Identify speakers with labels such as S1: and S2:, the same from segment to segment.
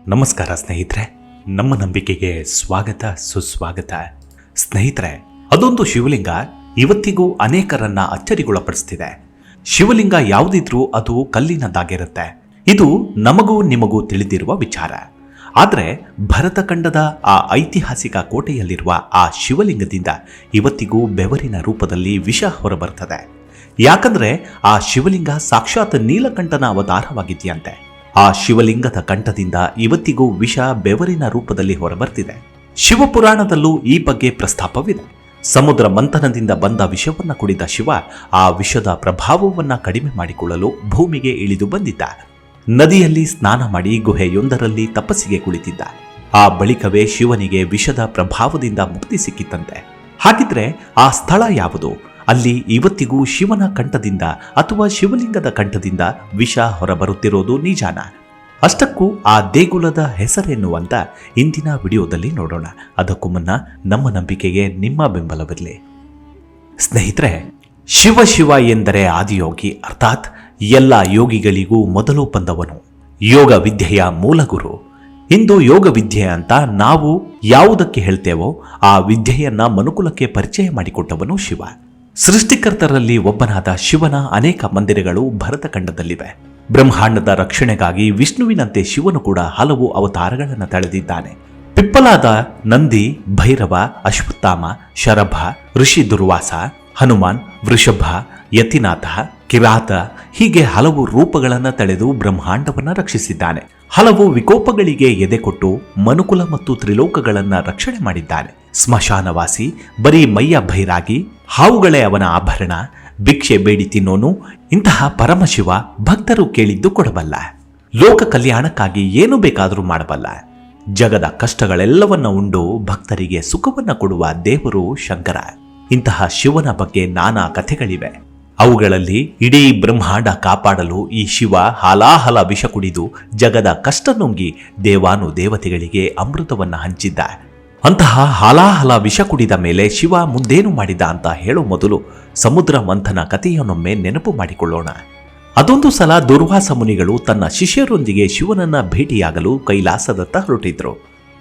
S1: ನಮಸ್ಕಾರ ಸ್ನೇಹಿತರೆ, ನಮ್ಮ ನಂಬಿಕೆಗೆ ಸ್ವಾಗತ ಸುಸ್ವಾಗತ. ಸ್ನೇಹಿತರೆ, ಅದೊಂದು ಶಿವಲಿಂಗ ಇವತ್ತಿಗೂ ಅನೇಕರನ್ನ ಅಚ್ಚರಿಗೊಳಪಡಿಸ್ತಿದೆ. ಶಿವಲಿಂಗ ಯಾವುದಿದ್ರೂ ಅದು ಕಲ್ಲಿನದಾಗಿರುತ್ತೆ. ಇದು ನಮಗೂ ನಿಮಗೂ ತಿಳಿದಿರುವ ವಿಚಾರ. ಆದರೆ ಭರತಖಂಡದ ಆ ಐತಿಹಾಸಿಕ ಕೋಟೆಯಲ್ಲಿರುವ ಆ ಶಿವಲಿಂಗದಿಂದ ಇವತ್ತಿಗೂ ಬೆವರಿನ ರೂಪದಲ್ಲಿ ವಿಷ ಹೊರಬರ್ತದೆ. ಯಾಕಂದ್ರೆ ಆ ಶಿವಲಿಂಗ ಸಾಕ್ಷಾತ್ ನೀಲಕಂಠನ ಅವತಾರವಾಗಿದೆಯಂತೆ. ಆ ಶಿವಲಿಂಗದ ಕಂಠದಿಂದ ಇವತ್ತಿಗೂ ವಿಷ ಬೆವರಿನ ರೂಪದಲ್ಲಿ ಹೊರಬರ್ತಿದೆ. ಶಿವಪುರಾಣದಲ್ಲೂ ಈ ಬಗ್ಗೆ ಪ್ರಸ್ತಾಪವಿದೆ. ಸಮುದ್ರ ಮಂಥನದಿಂದ ಬಂದ ವಿಷವನ್ನ ಕುಡಿದ ಶಿವ ಆ ವಿಷದ ಪ್ರಭಾವವನ್ನ ಕಡಿಮೆ ಮಾಡಿಕೊಳ್ಳಲು ಭೂಮಿಗೆ ಇಳಿದು ಬಂದಿದ್ದ. ನದಿಯಲ್ಲಿ ಸ್ನಾನ ಮಾಡಿ ಗುಹೆಯೊಂದರಲ್ಲಿ ತಪಸ್ಸಿಗೆ ಕುಳಿತಿದ್ದ. ಆ ಬಳಿಕವೇ ಶಿವನಿಗೆ ವಿಷದ ಪ್ರಭಾವದಿಂದ ಮುಕ್ತಿ ಸಿಕ್ಕಿತ್ತಂತೆ. ಹಾಗಿದ್ರೆ ಆ ಸ್ಥಳ ಯಾವುದು? ಅಲ್ಲಿ ಇವತ್ತಿಗೂ ಶಿವನ ಕಂಠದಿಂದ ಅಥವಾ ಶಿವಲಿಂಗದ ಕಂಠದಿಂದ ವಿಷ ಹೊರಬರುತ್ತಿರೋದು ನಿಜಾನ? ಅಷ್ಟಕ್ಕೂ ಆ ದೇಗುಲದ ಹೆಸರೇನು ಅಂತ ಇಂದಿನ ವಿಡಿಯೋದಲ್ಲಿ ನೋಡೋಣ. ಅದಕ್ಕೂ ಮುನ್ನ ನಮ್ಮ ನಂಬಿಕೆಗೆ ನಿಮ್ಮ ಬೆಂಬಲವಿರಲಿ. ಸ್ನೇಹಿತರೆ, ಶಿವ ಶಿವ ಎಂದರೆ ಆದಿಯೋಗಿ, ಅರ್ಥಾತ್ ಎಲ್ಲ ಯೋಗಿಗಳಿಗೂ ಮೊದಲು ಬಂದವನು, ಯೋಗ ವಿದ್ಯೆಯ ಮೂಲಗುರು. ಇಂದು ಯೋಗ ವಿದ್ಯೆ ಅಂತ ನಾವು ಯಾವುದಕ್ಕೆ ಹೇಳ್ತೇವೋ ಆ ವಿದ್ಯೆಯನ್ನ ಮನುಕುಲಕ್ಕೆ ಪರಿಚಯ ಮಾಡಿಕೊಟ್ಟವನು ಶಿವ. ಸೃಷ್ಟಿಕರ್ತರಲ್ಲಿ ಒಬ್ಬನಾದ ಶಿವನ ಅನೇಕ ಮಂದಿರಗಳು ಭರತಖಂಡದಲ್ಲಿವೆ. ಬ್ರಹ್ಮಾಂಡದ ರಕ್ಷಣೆಗಾಗಿ ವಿಷ್ಣುವಿನಂತೆ ಶಿವನು ಕೂಡ ಹಲವು ಅವತಾರಗಳನ್ನು ತಳೆದಿದ್ದಾನೆ. ಪಿಪ್ಪಲಾದ ನಂದಿ, ಭೈರವ, ಅಶ್ವತ್ಥಾಮ, ಶರಭ, ಋಷಿ ದುರ್ವಾಸ, ಹನುಮಾನ್, ವೃಷಭ, ಯತಿನಾಥ, ಕಿರಾತ ಹೀಗೆ ಹಲವು ರೂಪಗಳನ್ನು ತಳೆದು ಬ್ರಹ್ಮಾಂಡವನ್ನು ರಕ್ಷಿಸಿದ್ದಾನೆ. ಹಲವು ವಿಕೋಪಗಳಿಗೆ ಎದೆಕೊಟ್ಟು ಮನುಕುಲ ಮತ್ತು ತ್ರಿಲೋಕಗಳನ್ನ ರಕ್ಷಣೆ ಮಾಡಿದ್ದಾನೆ. ಸ್ಮಶಾನವಾಸಿ, ಬರೀ ಮೈಯ ಭೈರಾಗಿ, ಹಾವುಗಳೇ ಅವನ ಆಭರಣ, ಭಿಕ್ಷೆ ಬೇಡಿ ತಿನ್ನೋನು. ಇಂತಹ ಪರಮಶಿವ ಭಕ್ತರು ಕೇಳಿದ್ದು ಕೊಡಬಲ್ಲ. ಲೋಕ ಕಲ್ಯಾಣಕ್ಕಾಗಿ ಏನು ಬೇಕಾದರೂ ಮಾಡಬಲ್ಲ. ಜಗದ ಕಷ್ಟಗಳೆಲ್ಲವನ್ನ ಉಂಡು ಭಕ್ತರಿಗೆ ಸುಖವನ್ನ ಕೊಡುವ ದೇವರು ಶಂಕರ. ಇಂತಹ ಶಿವನ ಬಗ್ಗೆ ನಾನಾ ಕಥೆಗಳಿವೆ. ಅವುಗಳಲ್ಲಿ ಇಡೀ ಬ್ರಹ್ಮಾಂಡ ಕಾಪಾಡಲು ಈ ಶಿವ ಹಾಲಾಹಲ ವಿಷ ಕುಡಿದು ಜಗದ ಕಷ್ಟ ನುಂಗಿ ದೇವಾನು ದೇವತೆಗಳಿಗೆ ಅಮೃತವನ್ನ ಹಂಚಿದ್ದ. ಅಂತಹ ಹಾಲಾಹಲ ವಿಷ ಕುಡಿದ ಮೇಲೆ ಶಿವ ಮುಂದೇನು ಮಾಡಿದ ಅಂತ ಹೇಳೋ ಮೊದಲು ಸಮುದ್ರ ಮಂಥನ ಕಥೆಯನ್ನೊಮ್ಮೆ ನೆನಪು ಮಾಡಿಕೊಳ್ಳೋಣ. ಅದೊಂದು ಸಲ ದುರ್ವಾಸ ಮುನಿಗಳು ತನ್ನ ಶಿಷ್ಯರೊಂದಿಗೆ ಶಿವನನ್ನ ಭೇಟಿಯಾಗಲು ಕೈಲಾಸದತ್ತ ಹೊರಟಿದ್ರು.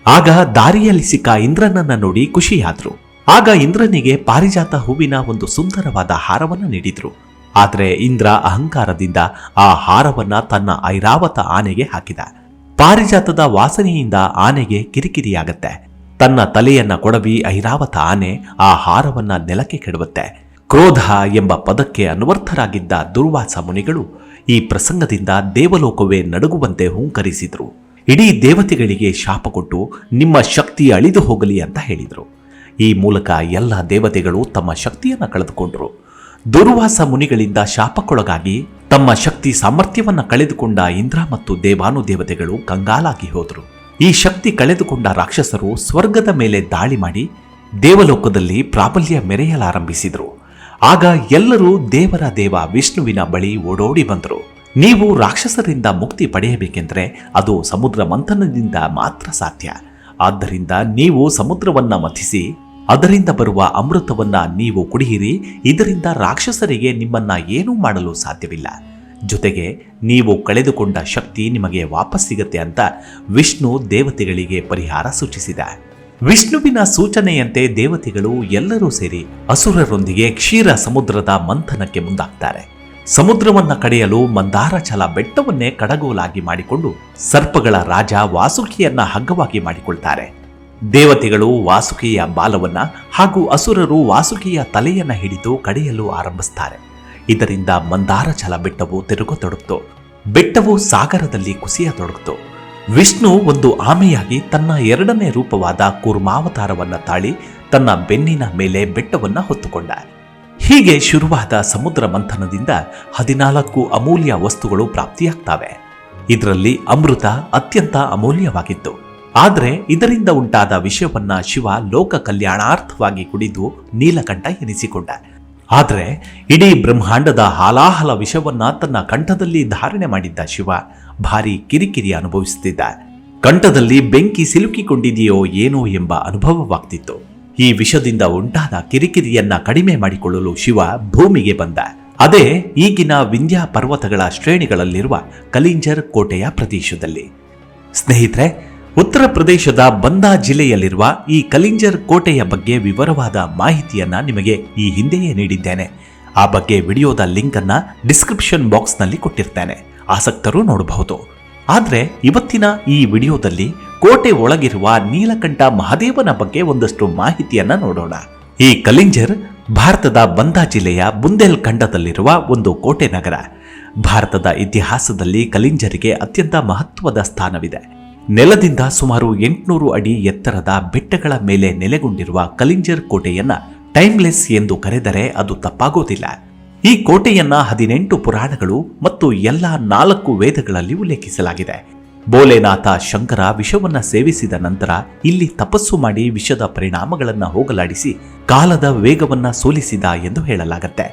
S1: ಆಗ ದಾರಿಯಲ್ಲಿ ಸಿಕ್ಕ ಇಂದ್ರನನ್ನ ನೋಡಿ ಖುಷಿಯಾದ್ರು. ಆಗ ಇಂದ್ರನಿಗೆ ಪಾರಿಜಾತ ಹೂವಿನ ಒಂದು ಸುಂದರವಾದ ಹಾರವನ್ನು ನೀಡಿದ್ರು. ಆದ್ರೆ ಇಂದ್ರ ಅಹಂಕಾರದಿಂದ ಆ ಹಾರವನ್ನ ತನ್ನ ಐರಾವತ ಆನೆಗೆ ಹಾಕಿದ. ಪಾರಿಜಾತದ ವಾಸನೆಯಿಂದ ಆನೆಗೆ ಕಿರಿಕಿರಿಯಾಗತ್ತೆ. ತನ್ನ ತಲೆಯನ್ನ ಕೊಡವಿ ಐರಾವತ ಆನೆ ಆ ಹಾರವನ್ನ ನೆಲಕ್ಕೆ ಕೆಡವುತ್ತೆ. ಕ್ರೋಧ ಎಂಬ ಪದಕ್ಕೆ ಅನ್ವರ್ಥರಾಗಿದ್ದ ದುರ್ವಾಸ ಮುನಿಗಳು ಈ ಪ್ರಸಂಗದಿಂದ ದೇವಲೋಕವೇ ನಡುಗುವಂತೆ ಹುಂಕರಿಸಿದ್ರು. ಇಡೀ ದೇವತೆಗಳಿಗೆ ಶಾಪ ಕೊಟ್ಟು ನಿಮ್ಮ ಶಕ್ತಿ ಅಳಿದು ಹೋಗಲಿ ಅಂತ ಹೇಳಿದ್ರು. ಈ ಮೂಲಕ ಎಲ್ಲ ದೇವತೆಗಳು ತಮ್ಮ ಶಕ್ತಿಯನ್ನು ಕಳೆದುಕೊಂಡ್ರು. ದುರ್ವಾಸ ಮುನಿಗಳಿಂದ ಶಾಪಕ್ಕೊಳಗಾಗಿ ತಮ್ಮ ಶಕ್ತಿ ಸಾಮರ್ಥ್ಯವನ್ನ ಕಳೆದುಕೊಂಡ ಇಂದ್ರ ಮತ್ತು ದೇವಾನು ದೇವತೆಗಳು ಕಂಗಾಲಾಗಿ ಹೋದ್ರು. ಈ ಶಕ್ತಿ ಕಳೆದುಕೊಂಡ ರಾಕ್ಷಸರು ಸ್ವರ್ಗದ ಮೇಲೆ ದಾಳಿ ಮಾಡಿ ದೇವಲೋಕದಲ್ಲಿ ಪ್ರಾಬಲ್ಯ ಮೆರೆಯಲಾರಂಭಿಸಿದ್ರು. ಆಗ ಎಲ್ಲರೂ ದೇವರ ದೇವ ವಿಷ್ಣುವಿನ ಬಳಿ ಓಡೋಡಿ ಬಂದರು. ನೀವು ರಾಕ್ಷಸರಿಂದ ಮುಕ್ತಿ ಪಡೆಯಬೇಕೆಂದ್ರೆ ಅದು ಸಮುದ್ರ ಮಂಥನದಿಂದ ಮಾತ್ರ ಸಾಧ್ಯ. ಆದ್ದರಿಂದ ನೀವು ಸಮುದ್ರವನ್ನ ಮಥಿಸಿ ಅದರಿಂದ ಬರುವ ಅಮೃತವನ್ನ ನೀವು ಕುಡಿಯಿರಿ. ಇದರಿಂದ ರಾಕ್ಷಸರಿಗೆ ನಿಮ್ಮನ್ನ ಏನೂ ಮಾಡಲು ಸಾಧ್ಯವಿಲ್ಲ. ಜೊತೆಗೆ ನೀವು ಕಳೆದುಕೊಂಡ ಶಕ್ತಿ ನಿಮಗೆ ವಾಪಸ್ ಸಿಗತ್ತೆ ಅಂತ ವಿಷ್ಣು ದೇವತೆಗಳಿಗೆ ಪರಿಹಾರ ಸೂಚಿಸಿದ. ವಿಷ್ಣುವಿನ ಸೂಚನೆಯಂತೆ ದೇವತೆಗಳು ಎಲ್ಲರೂ ಸೇರಿ ಅಸುರರೊಂದಿಗೆ ಕ್ಷೀರ ಸಮುದ್ರದ ಮಂಥನಕ್ಕೆ ಮುಂದಾಗ್ತಾರೆ. ಸಮುದ್ರವನ್ನ ಕಡೆಯಲು ಮಂದಾರಚಲ ಬೆಟ್ಟವನ್ನೇ ಕಡಗೋಲಾಗಿ ಮಾಡಿಕೊಂಡು ಸರ್ಪಗಳ ರಾಜ ವಾಸುಕಿಯನ್ನ ಹಗ್ಗವಾಗಿ ಮಾಡಿಕೊಳ್ತಾರೆ. ದೇವತೆಗಳು ವಾಸುಕಿಯ ಬಾಲವನ್ನ ಹಾಗೂ ಅಸುರರು ವಾಸುಕಿಯ ತಲೆಯನ್ನ ಹಿಡಿದು ಕಡೆಯಲು ಆರಂಭಿಸ್ತಾರೆ. ಇದರಿಂದ ಮಂದಾರಚಲ ಬೆಟ್ಟವು ತಿರುಗತೊಡಗಿತು. ಬೆಟ್ಟವು ಸಾಗರದಲ್ಲಿ ಕುಸಿಯತೊಡಗಿತು. ವಿಷ್ಣು ಒಂದು ಆಮೆಯಾಗಿ ತನ್ನ ಎರಡನೇ ರೂಪವಾದ ಕೂರ್ಮಾವತಾರವನ್ನ ತಾಳಿ ತನ್ನ ಬೆನ್ನಿನ ಮೇಲೆ ಬೆಟ್ಟವನ್ನ ಹೊತ್ತುಕೊಂಡ. ಹೀಗೆ ಶುರುವಾದ ಸಮುದ್ರ ಮಂಥನದಿಂದ 14 ಅಮೂಲ್ಯ ವಸ್ತುಗಳು ಪ್ರಾಪ್ತಿಯಾಗ್ತವೆ. ಇದರಲ್ಲಿ ಅಮೃತ ಅತ್ಯಂತ ಅಮೂಲ್ಯವಾಗಿತ್ತು. ಆದರೆ ಇದರಿಂದ ಉಂಟಾದ ವಿಷಯವನ್ನ ಶಿವ ಲೋಕ ಕಲ್ಯಾಣಾರ್ಥವಾಗಿ ಕುಡಿದು ನೀಲಕಂಠ ಎನಿಸಿಕೊಂಡ. ಆದರೆ ಇಡೀ ಬ್ರಹ್ಮಾಂಡದ ಹಾಲಾಹಲ ವಿಷವನ್ನ ತನ್ನ ಕಂಠದಲ್ಲಿ ಧಾರಣೆ ಮಾಡಿದ್ದ ಶಿವ ಭಾರಿ ಕಿರಿಕಿರಿ ಅನುಭವಿಸುತ್ತಿದ್ದ. ಕಂಠದಲ್ಲಿ ಬೆಂಕಿ ಸಿಲುಕಿಕೊಂಡಿದೆಯೋ ಏನೋ ಎಂಬ ಅನುಭವವಾಗ್ತಿತ್ತು. ಈ ವಿಷದಿಂದ ಉಂಟಾದ ಕಿರಿಕಿರಿಯನ್ನ ಕಡಿಮೆ ಮಾಡಿಕೊಳ್ಳಲು ಶಿವ ಭೂಮಿಗೆ ಬಂದ. ಅದೇ ಈಗಿನ ವಿಂಧ್ಯ ಪರ್ವತಗಳ ಶ್ರೇಣಿಗಳಲ್ಲಿರುವ ಕಲಿಂಜರ್ ಕೋಟೆಯ ಪ್ರದೇಶದಲ್ಲಿ. ಸ್ನೇಹಿತರೆ, ಉತ್ತರ ಪ್ರದೇಶದ ಬಂದಾ ಜಿಲ್ಲೆಯಲ್ಲಿರುವ ಈ ಕಲಿಂಜರ್ ಕೋಟೆಯ ಬಗ್ಗೆ ವಿವರವಾದ ಮಾಹಿತಿಯನ್ನ ನಿಮಗೆ ಈ ಹಿಂದೆಯೇ ನೀಡಿದ್ದೇನೆ. ಆ ಬಗ್ಗೆ ವಿಡಿಯೋದ ಲಿಂಕ್ ಅನ್ನ ಡಿಸ್ಕ್ರಿಪ್ಷನ್ ಬಾಕ್ಸ್ ನಲ್ಲಿ ಕೊಟ್ಟಿರ್ತೇನೆ, ಆಸಕ್ತರು ನೋಡಬಹುದು. ಆದ್ರೆ ಇವತ್ತಿನ ಈ ವಿಡಿಯೋದಲ್ಲಿ ಕೋಟೆ ಒಳಗಿರುವ ನೀಲಕಂಠ ಮಹಾದೇವನ ಬಗ್ಗೆ ಒಂದಷ್ಟು ಮಾಹಿತಿಯನ್ನ ನೋಡೋಣ. ಈ ಕಲಿಂಜರ್ ಭಾರತದ ಬಂದಾ ಜಿಲ್ಲೆಯ ಬುಂದೇಲ್ ಖಂಡದಲ್ಲಿರುವ ಒಂದು ಕೋಟೆ ನಗರ. ಭಾರತದ ಇತಿಹಾಸದಲ್ಲಿ ಕಲಿಂಜರಿಗೆ ಅತ್ಯಂತ ಮಹತ್ವದ ಸ್ಥಾನವಿದೆ. ನೆಲದಿಂದ ಸುಮಾರು 800 ಅಡಿ ಎತ್ತರದ ಬೆಟ್ಟಗಳ ಮೇಲೆ ನೆಲೆಗೊಂಡಿರುವ ಕಲಿಂಜರ್ ಕೋಟೆಯನ್ನ ಟೈಮ್ಲೆಸ್ ಎಂದು ಕರೆದರೆ ಅದು ತಪ್ಪಾಗೋದಿಲ್ಲ. ಈ ಕೋಟೆಯನ್ನ 18 ಪುರಾಣಗಳು ಮತ್ತು ಎಲ್ಲ 4 ವೇದಗಳಲ್ಲಿ ಉಲ್ಲೇಖಿಸಲಾಗಿದೆ. ಭೋಲೆನಾಥ ಶಂಕರ ವಿಷವನ್ನ ಸೇವಿಸಿದ ನಂತರ ಇಲ್ಲಿ ತಪಸ್ಸು ಮಾಡಿ ವಿಷದ ಪರಿಣಾಮಗಳನ್ನ ಹೋಗಲಾಡಿಸಿ ಕಾಲದ ವೇಗವನ್ನ ಸೋಲಿಸಿದ ಎಂದು ಹೇಳಲಾಗುತ್ತೆ.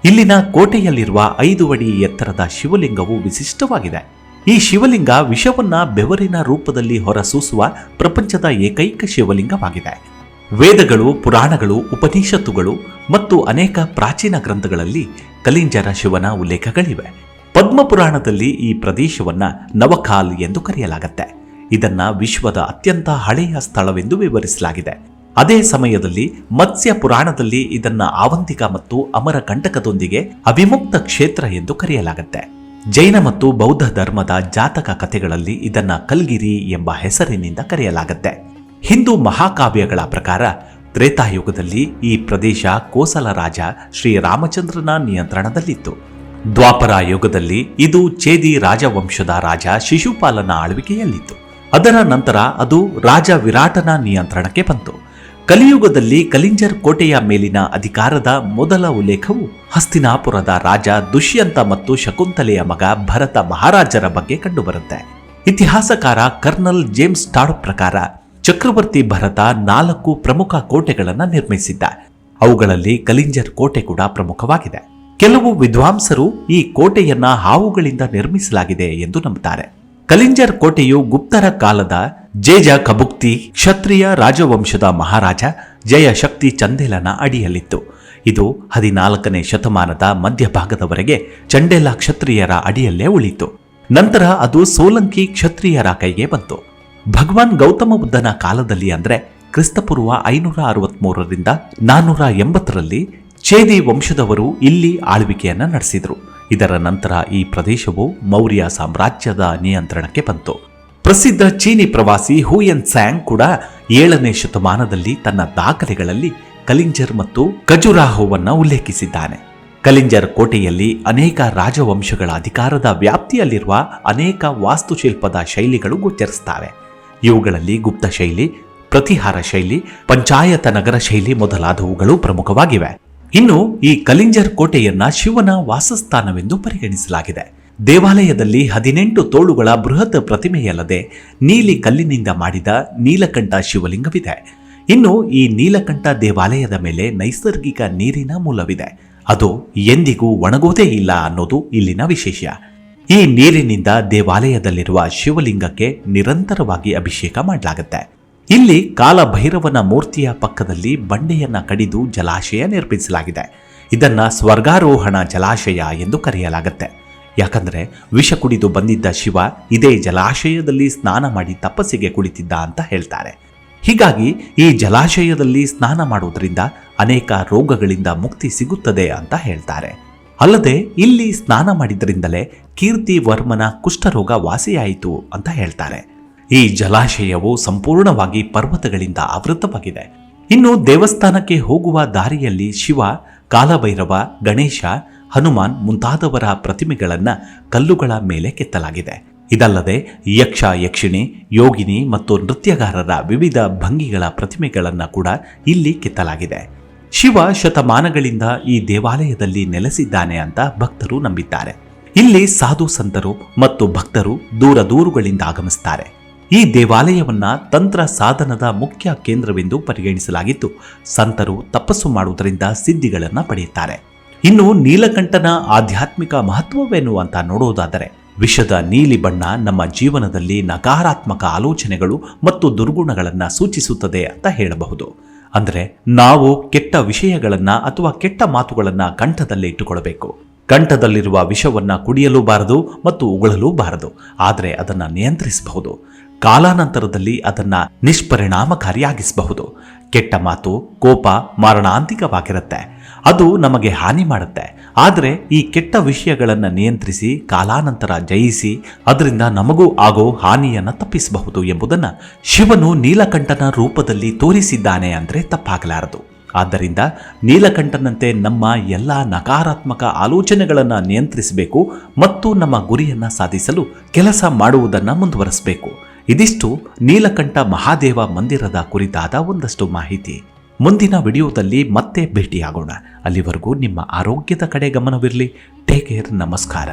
S1: ಇಲ್ಲಿನ ಕೋಟೆಯಲ್ಲಿರುವ 5 ಅಡಿ ಎತ್ತರದ ಶಿವಲಿಂಗವು ವಿಶಿಷ್ಟವಾಗಿದೆ. ಈ ಶಿವಲಿಂಗ ವಿಷವನ್ನ ಬೆವರಿನ ರೂಪದಲ್ಲಿ ಹೊರಸೂಸುವ ಪ್ರಪಂಚದ ಏಕೈಕ ಶಿವಲಿಂಗವಾಗಿದೆ. ವೇದಗಳು, ಪುರಾಣಗಳು, ಉಪನಿಷತ್ತುಗಳು ಮತ್ತು ಅನೇಕ ಪ್ರಾಚೀನ ಗ್ರಂಥಗಳಲ್ಲಿ ಕಲಿಂಜರ ಶಿವನ ಉಲ್ಲೇಖಗಳಿವೆ. ಪದ್ಮಪುರಾಣದಲ್ಲಿ ಈ ಪ್ರದೇಶವನ್ನ ನವಖಾಲ್ ಎಂದು ಕರೆಯಲಾಗುತ್ತೆ. ಇದನ್ನ ವಿಶ್ವದ ಅತ್ಯಂತ ಹಳೆಯ ಸ್ಥಳವೆಂದು ವಿವರಿಸಲಾಗಿದೆ. ಅದೇ ಸಮಯದಲ್ಲಿ ಮತ್ಸ್ಯ ಪುರಾಣದಲ್ಲಿ ಇದನ್ನ ಆವಂತಿಕ ಮತ್ತು ಅಮರಕಂಟಕದೊಂದಿಗೆ ಅವಿಮುಕ್ತ ಕ್ಷೇತ್ರ ಎಂದು ಕರೆಯಲಾಗುತ್ತೆ. ಜೈನ ಮತ್ತು ಬೌದ್ಧ ಧರ್ಮದ ಜಾತಕ ಕಥೆಗಳಲ್ಲಿ ಇದನ್ನ ಕಲ್ಗಿರಿ ಎಂಬ ಹೆಸರಿನಿಂದ ಕರೆಯಲಾಗುತ್ತೆ. ಹಿಂದೂ ಮಹಾಕಾವ್ಯಗಳ ಪ್ರಕಾರ ತ್ರೇತಾಯುಗದಲ್ಲಿ ಈ ಪ್ರದೇಶ ಕೋಸಲ ರಾಜ ಶ್ರೀರಾಮಚಂದ್ರನ ನಿಯಂತ್ರಣದಲ್ಲಿತ್ತು. ದ್ವಾಪರ ಯುಗದಲ್ಲಿ ಇದು ಚೇದಿ ರಾಜವಂಶದ ರಾಜ ಶಿಶುಪಾಲನ ಆಳ್ವಿಕೆಯಲ್ಲಿತ್ತು. ಅದರ ನಂತರ ಅದು ರಾಜ ವಿರಾಟನ ನಿಯಂತ್ರಣಕ್ಕೆ ಬಂತು. ಕಲಿಯುಗದಲ್ಲಿ ಕಲಿಂಜರ್ ಕೋಟೆಯ ಮೇಲಿನ ಅಧಿಕಾರದ ಮೊದಲ ಉಲ್ಲೇಖವು ಹಸ್ತಿನಾಪುರದ ರಾಜ ದುಷ್ಯಂತ ಮತ್ತು ಶಕುಂತಲೆಯ ಮಗ ಭರತ ಮಹಾರಾಜರ ಬಗ್ಗೆ ಕಂಡುಬರುತ್ತೆ. ಇತಿಹಾಸಕಾರ ಕರ್ನಲ್ ಜೇಮ್ಸ್ ಟಾಡ್ ಪ್ರಕಾರ ಚಕ್ರವರ್ತಿ ಭರತ 4 ಪ್ರಮುಖ ಕೋಟೆಗಳನ್ನು ನಿರ್ಮಿಸಿದ್ದ. ಅವುಗಳಲ್ಲಿ ಕಲಿಂಜರ್ ಕೋಟೆ ಕೂಡ ಪ್ರಮುಖವಾಗಿದೆ. ಕೆಲವು ವಿದ್ವಾಂಸರು ಈ ಕೋಟೆಯನ್ನ ಹಾವುಗಳಿಂದ ನಿರ್ಮಿಸಲಾಗಿದೆ ಎಂದು ನಂಬುತ್ತಾರೆ. ಕಲಿಂಜರ್ ಕೋಟೆಯು ಗುಪ್ತರ ಕಾಲದ ಜೇಜ ಕಬುಕ್ತಿ ಕ್ಷತ್ರಿಯ ರಾಜವಂಶದ ಮಹಾರಾಜ ಜಯಶಕ್ತಿ ಚಂದೇಲನ ಅಡಿಯಲ್ಲಿತ್ತು. ಇದು 14ನೇ ಶತಮಾನದ ಮಧ್ಯಭಾಗದವರೆಗೆ ಚಂಡೇಲ ಕ್ಷತ್ರಿಯರ ಅಡಿಯಲ್ಲೇ ಉಳಿಯಿತು. ನಂತರ ಅದು ಸೋಲಂಕಿ ಕ್ಷತ್ರಿಯರ ಕೈಗೆ ಬಂತು. ಭಗವಾನ್ ಗೌತಮ ಬುದ್ಧನ ಕಾಲದಲ್ಲಿ ಅಂದ್ರೆ ಕ್ರಿಸ್ತಪೂರ್ವ 563ರಿಂದ 480ರಲ್ಲಿ ಚೇದಿ ವಂಶದವರು ಇಲ್ಲಿ ಆಳ್ವಿಕೆಯನ್ನ ನಡೆಸಿದರು. ಇದರ ನಂತರ ಈ ಪ್ರದೇಶವು ಮೌರ್ಯ ಸಾಮ್ರಾಜ್ಯದ ನಿಯಂತ್ರಣಕ್ಕೆ ಬಂತು. ಪ್ರಸಿದ್ಧ ಚೀನಿ ಪ್ರವಾಸಿ ಹುಯೆನ್ ತ್ಸಾಂಗ್ ಕೂಡ 7ನೇ ಶತಮಾನದಲ್ಲಿ ತನ್ನ ದಾಖಲೆಗಳಲ್ಲಿ ಕಲಿಂಜರ್ ಮತ್ತು ಖಜುರಾಹೋವನ್ನ ಉಲ್ಲೇಖಿಸಿದ್ದಾನೆ. ಕಲಿಂಜರ್ ಕೋಟೆಯಲ್ಲಿ ಅನೇಕ ರಾಜವಂಶಗಳ ಅಧಿಕಾರದ ವ್ಯಾಪ್ತಿಯಲ್ಲಿರುವ ಅನೇಕ ವಾಸ್ತುಶಿಲ್ಪದ ಶೈಲಿಗಳು ಗೋಚರಿಸುತ್ತವೆ. ಇವುಗಳಲ್ಲಿ ಗುಪ್ತ ಶೈಲಿ, ಪ್ರತಿಹಾರ ಶೈಲಿ, ಪಂಚಾಯತ ನಗರ ಶೈಲಿ ಮೊದಲಾದವುಗಳು ಪ್ರಮುಖವಾಗಿವೆ. ಇನ್ನು ಈ ಕಲಿಂಜರ್ ಕೋಟೆಯನ್ನ ಶಿವನ ವಾಸಸ್ಥಾನವೆಂದು ಪರಿಗಣಿಸಲಾಗಿದೆ. ದೇವಾಲಯದಲ್ಲಿ 18 ತೋಳುಗಳ ಬೃಹತ್ ಪ್ರತಿಮೆಯಲ್ಲದೆ ನೀಲಿ ಕಲ್ಲಿನಿಂದ ಮಾಡಿದ ನೀಲಕಂಠ ಶಿವಲಿಂಗವಿದೆ. ಇನ್ನು ಈ ನೀಲಕಂಠ ದೇವಾಲಯದ ಮೇಲೆ ನೈಸರ್ಗಿಕ ನೀರಿನ ಮೂಲವಿದೆ. ಅದು ಎಂದಿಗೂ ಒಣಗೋದೇ ಇಲ್ಲ ಅನ್ನೋದು ಇಲ್ಲಿನ ವಿಶೇಷ. ಈ ನೀರಿನಿಂದ ದೇವಾಲಯದಲ್ಲಿರುವ ಶಿವಲಿಂಗಕ್ಕೆ ನಿರಂತರವಾಗಿ ಅಭಿಷೇಕ ಮಾಡಲಾಗುತ್ತೆ. ಇಲ್ಲಿ ಕಾಲಭೈರವನ ಮೂರ್ತಿಯ ಪಕ್ಕದಲ್ಲಿ ಬಂಡೆಯನ್ನ ಕಡಿದು ಜಲಾಶಯ ನಿರ್ಮಿಸಲಾಗಿದೆ. ಇದನ್ನ ಸ್ವರ್ಗಾರೋಹಣ ಜಲಾಶಯ ಎಂದು ಕರೆಯಲಾಗುತ್ತೆ. ಯಾಕಂದ್ರೆ ವಿಷ ಕುಡಿದು ಬಂದಿದ್ದ ಶಿವ ಇದೇ ಜಲಾಶಯದಲ್ಲಿ ಸ್ನಾನ ಮಾಡಿ ತಪಸ್ಸಿಗೆ ಕುಳಿತಿದ್ದ ಅಂತ ಹೇಳ್ತಾರೆ. ಹೀಗಾಗಿ ಈ ಜಲಾಶಯದಲ್ಲಿ ಸ್ನಾನ ಮಾಡುವುದರಿಂದ ಅನೇಕ ರೋಗಗಳಿಂದ ಮುಕ್ತಿ ಸಿಗುತ್ತದೆ ಅಂತ ಹೇಳ್ತಾರೆ. ಅಲ್ಲದೆ ಇಲ್ಲಿ ಸ್ನಾನ ಮಾಡಿದ್ರಿಂದಲೇ ಕೀರ್ತಿ ವರ್ಮನ ಕುಷ್ಠರೋಗ ವಾಸಿಯಾಯಿತು ಅಂತ ಹೇಳ್ತಾರೆ. ಈ ಜಲಾಶಯವು ಸಂಪೂರ್ಣವಾಗಿ ಪರ್ವತಗಳಿಂದ ಆವೃತವಾಗಿದೆ. ಇನ್ನು ದೇವಸ್ಥಾನಕ್ಕೆ ಹೋಗುವ ದಾರಿಯಲ್ಲಿ ಶಿವ, ಕಾಲಭೈರವ, ಗಣೇಶ, ಹನುಮಾನ್ ಮುಂತಾದವರ ಪ್ರತಿಮೆಗಳನ್ನ ಕಲ್ಲುಗಳ ಮೇಲೆ ಕೆತ್ತಲಾಗಿದೆ. ಇದಲ್ಲದೆ ಯಕ್ಷ, ಯಕ್ಷಿಣಿ, ಯೋಗಿನಿ ಮತ್ತು ನೃತ್ಯಗಾರರ ವಿವಿಧ ಭಂಗಿಗಳ ಪ್ರತಿಮೆಗಳನ್ನ ಕೂಡ ಇಲ್ಲಿ ಕೆತ್ತಲಾಗಿದೆ. ಶಿವ ಶತಮಾನಗಳಿಂದ ಈ ದೇವಾಲಯದಲ್ಲಿ ನೆಲೆಸಿದ್ದಾನೆ ಅಂತ ಭಕ್ತರು ನಂಬಿದ್ದಾರೆ. ಇಲ್ಲಿ ಸಾಧು ಸಂತರು ಮತ್ತು ಭಕ್ತರು ದೂರ ದೂರುಗಳಿಂದ ಆಗಮಿಸುತ್ತಾರೆ. ಈ ದೇವಾಲಯವನ್ನ ತಂತ್ರ ಸಾಧನದ ಮುಖ್ಯ ಕೇಂದ್ರವೆಂದು ಪರಿಗಣಿಸಲಾಗಿದ್ದು, ಸಂತರು ತಪಸ್ಸು ಮಾಡುವುದರಿಂದ ಸಿದ್ಧಿಗಳನ್ನು ಪಡೆಯುತ್ತಾರೆ. ಇನ್ನು ನೀಲಕಂಠನ ಆಧ್ಯಾತ್ಮಿಕ ಮಹತ್ವವೇನು ಅಂತ ನೋಡೋದಾದರೆ, ವಿಷದ ನೀಲಿ ಬಣ್ಣ ನಮ್ಮ ಜೀವನದಲ್ಲಿ ನಕಾರಾತ್ಮಕ ಆಲೋಚನೆಗಳು ಮತ್ತು ದುರ್ಗುಣಗಳನ್ನು ಸೂಚಿಸುತ್ತದೆ ಅಂತ ಹೇಳಬಹುದು. ಅಂದರೆ ನಾವು ಕೆಟ್ಟ ವಿಷಯಗಳನ್ನ ಅಥವಾ ಕೆಟ್ಟ ಮಾತುಗಳನ್ನ ಕಂಠದಲ್ಲೇ ಇಟ್ಟುಕೊಳ್ಳಬೇಕು. ಕಂಠದಲ್ಲಿರುವ ವಿಷವನ್ನ ಕುಡಿಯಲೂಬಾರದು ಮತ್ತು ಉಗುಳಲೂಬಾರದು, ಆದರೆ ಅದನ್ನು ನಿಯಂತ್ರಿಸಬಹುದು. ಕಾಲಾನಂತರದಲ್ಲಿ ಅದನ್ನ ನಿಷ್ಪರಿಣಾಮಕಾರಿಯಾಗಿಸಬಹುದು. ಕೆಟ್ಟ ಮಾತು, ಕೋಪ ಮಾರಣಾಂತಿಕವಾಗಿರುತ್ತೆ. ಅದು ನಮಗೆ ಹಾನಿ ಮಾಡುತ್ತೆ. ಆದರೆ ಈ ಕೆಟ್ಟ ವಿಷಯಗಳನ್ನು ನಿಯಂತ್ರಿಸಿ ಕಾಲಾನಂತರ ಜಯಿಸಿ ಅದರಿಂದ ನಮಗೂ ಆಗೋ ಹಾನಿಯನ್ನು ತಪ್ಪಿಸಬಹುದು ಎಂಬುದನ್ನು ಶಿವನು ನೀಲಕಂಠನ ರೂಪದಲ್ಲಿ ತೋರಿಸಿದ್ದಾನೆ ಅಂದರೆ ತಪ್ಪಾಗಲಾರದು. ಆದ್ದರಿಂದ ನೀಲಕಂಠನಂತೆ ನಮ್ಮ ಎಲ್ಲ ನಕಾರಾತ್ಮಕ ಆಲೋಚನೆಗಳನ್ನು ನಿಯಂತ್ರಿಸಬೇಕು ಮತ್ತು ನಮ್ಮ ಗುರಿಯನ್ನು ಸಾಧಿಸಲು ಕೆಲಸ ಮಾಡುವುದನ್ನು ಮುಂದುವರಿಸಬೇಕು. ಇದಿಷ್ಟು ನೀಲಕಂಠ ಮಹಾದೇವ ಮಂದಿರದ ಕುರಿತಾದ ಒಂದಷ್ಟು ಮಾಹಿತಿ. ಮುಂದಿನ ವಿಡಿಯೋದಲ್ಲಿ ಮತ್ತೆ ಭೇಟಿಯಾಗೋಣ. ಅಲ್ಲಿವರೆಗೂ ನಿಮ್ಮ ಆರೋಗ್ಯದ ಕಡೆ ಗಮನವಿರಲಿ. Take care. ನಮಸ್ಕಾರ.